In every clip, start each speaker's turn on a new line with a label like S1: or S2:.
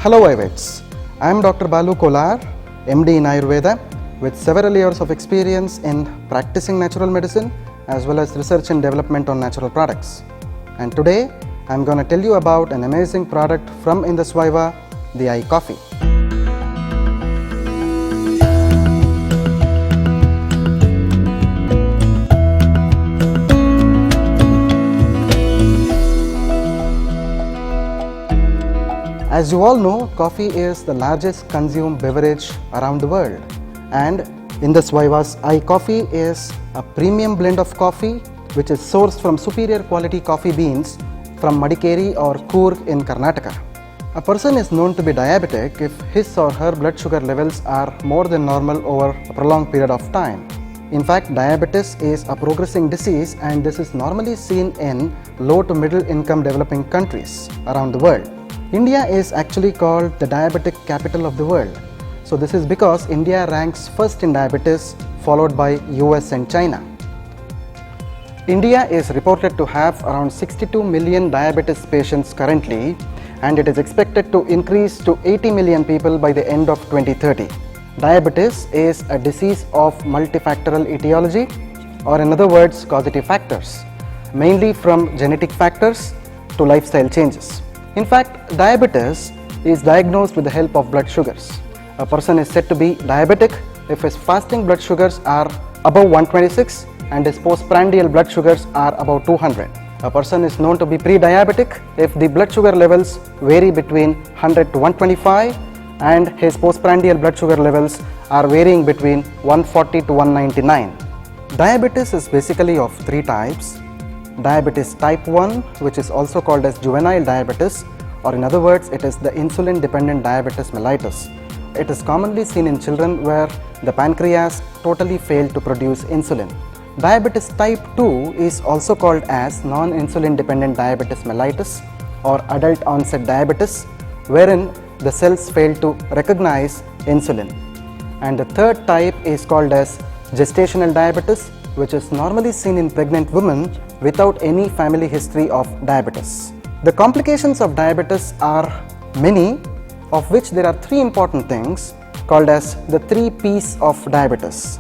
S1: Hello Ivets, I am Dr. Balu Kolar, MD in Ayurveda with several years of experience in practicing natural medicine as well as research and development on natural products. And today I am going to tell you about an amazing product from Indus Viva, the iCoffee. As you all know, coffee is the largest consumed beverage around the world, and Indus Viva's iCoffee is a premium blend of coffee which is sourced from superior quality coffee beans from Madikeri or Coorg in Karnataka. A person is known to be diabetic if his or her blood sugar levels are more than normal over a prolonged period of time. In fact, diabetes is a progressing disease, and this is normally seen in low to middle income developing countries around the world. India is actually called the diabetic capital of the world. So this is because India ranks first in diabetes, followed by US and China. India is reported to have around 62 million diabetes patients currently, and it is expected to increase to 80 million people by the end of 2030. Diabetes is a disease of multifactorial etiology, or in other words, causative factors, mainly from genetic factors to lifestyle changes. In fact, diabetes is diagnosed with the help of blood sugars. A person is said to be diabetic if his fasting blood sugars are above 126 and his postprandial blood sugars are above 200. A person is known to be pre-diabetic if the blood sugar levels vary between 100 to 125 and his postprandial blood sugar levels are varying between 140 to 199. Diabetes is basically of three types. Diabetes type 1, which is also called as juvenile diabetes, or in other words, it is the insulin dependent diabetes mellitus. It is commonly seen in children where the pancreas totally failed to produce insulin. Diabetes type 2 is also called as non-insulin dependent diabetes mellitus or adult onset diabetes, wherein the cells fail to recognize insulin. And the third type is called as gestational diabetes, which is normally seen in pregnant women without any family history of diabetes. The complications of diabetes are many, of which there are three important things called as the 3 P's of diabetes.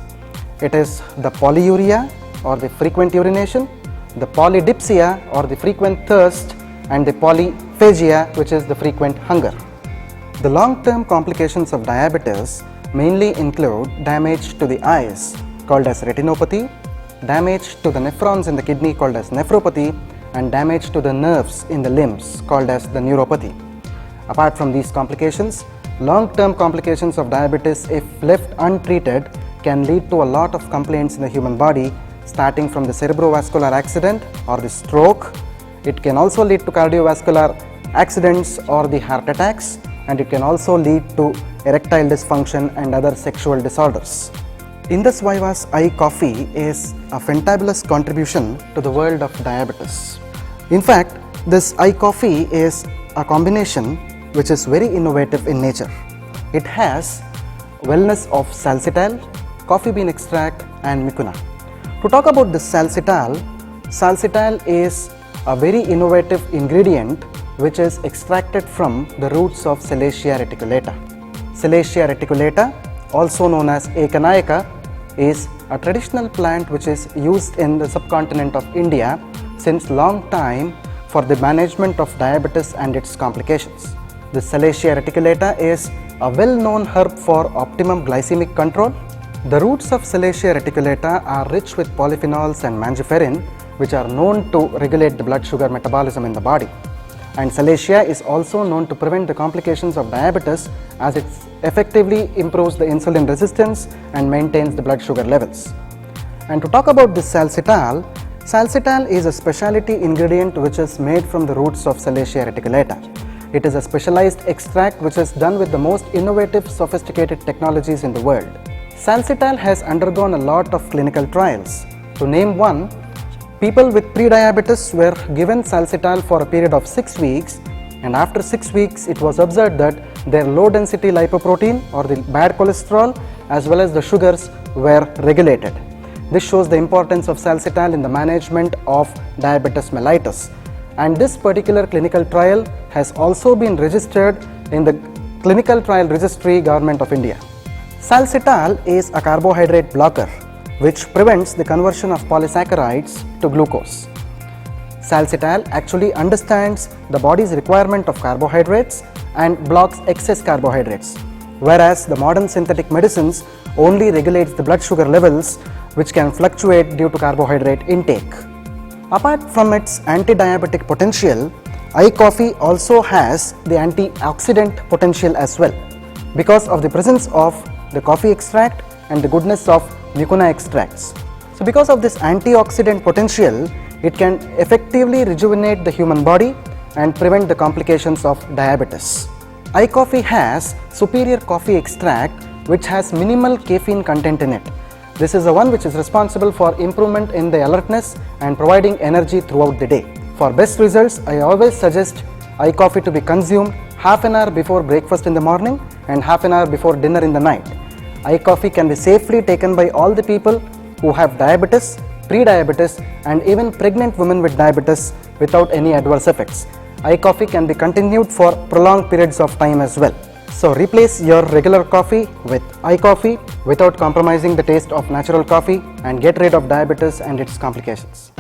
S1: It is the polyuria or the frequent urination, the polydipsia or the frequent thirst, and the polyphagia, which is the frequent hunger. The long-term complications of diabetes mainly include damage to the eyes called as retinopathy, damage to the nephrons in the kidney called as nephropathy, and damage to the nerves in the limbs called as the neuropathy. Apart from these complications, long-term complications of diabetes, if left untreated, can lead to a lot of complaints in the human body, starting from the cerebrovascular accident or the stroke. It can also lead to cardiovascular accidents or the heart attacks, and it can also lead to erectile dysfunction and other sexual disorders. Indus Viva's iCoffee is a fantabulous contribution to the world of diabetes. In fact, this iCoffee is a combination which is very innovative in nature. It has wellness of salsital, coffee bean extract, and mucuna. To talk about this salsital is a very innovative ingredient which is extracted from the roots of Salacia reticulata. Salacia reticulata, also known as Ekanayaka, is a traditional plant which is used in the subcontinent of India since long time for the management of diabetes and its complications. The Salacia reticulata is a well-known herb for optimum glycemic control. The roots of Salacia reticulata are rich with polyphenols and mangiferin, which are known to regulate the blood sugar metabolism in the body. And Salacia is also known to prevent the complications of diabetes, as it effectively improves the insulin resistance and maintains the blood sugar levels. And to talk about this salsital is a specialty ingredient which is made from the roots of Salacia reticulata. It is a specialized extract which is done with the most innovative, sophisticated technologies in the world. Salsital has undergone a lot of clinical trials. To name one, people with prediabetes were given salsital for a period of 6 weeks, and after 6 weeks it was observed that their low density lipoprotein or the bad cholesterol as well as the sugars were regulated. This shows the importance of salsital in the management of diabetes mellitus, and this particular clinical trial has also been registered in the Clinical Trial Registry, Government of India. Salcital is a carbohydrate blocker which prevents the conversion of polysaccharides to glucose. Salcital actually understands the body's requirement of carbohydrates and blocks excess carbohydrates, whereas the modern synthetic medicines only regulates the blood sugar levels, which can fluctuate due to carbohydrate intake. Apart from its anti-diabetic potential, iCoffee also has the antioxidant potential as well because of the presence of the coffee extract and the goodness of mucuna extracts. So because of this antioxidant potential, it can effectively rejuvenate the human body and prevent the complications of diabetes. iCoffee has superior coffee extract which has minimal caffeine content in it. This is the one which is responsible for improvement in the alertness and providing energy throughout the day. For best results, I always suggest iCoffee to be consumed half an hour before breakfast in the morning and half an hour before dinner in the night. iCoffee can be safely taken by all the people who have diabetes, pre-diabetes and even pregnant women with diabetes without any adverse effects. iCoffee can be continued for prolonged periods of time as well. So replace your regular coffee with iCoffee without compromising the taste of natural coffee and get rid of diabetes and its complications.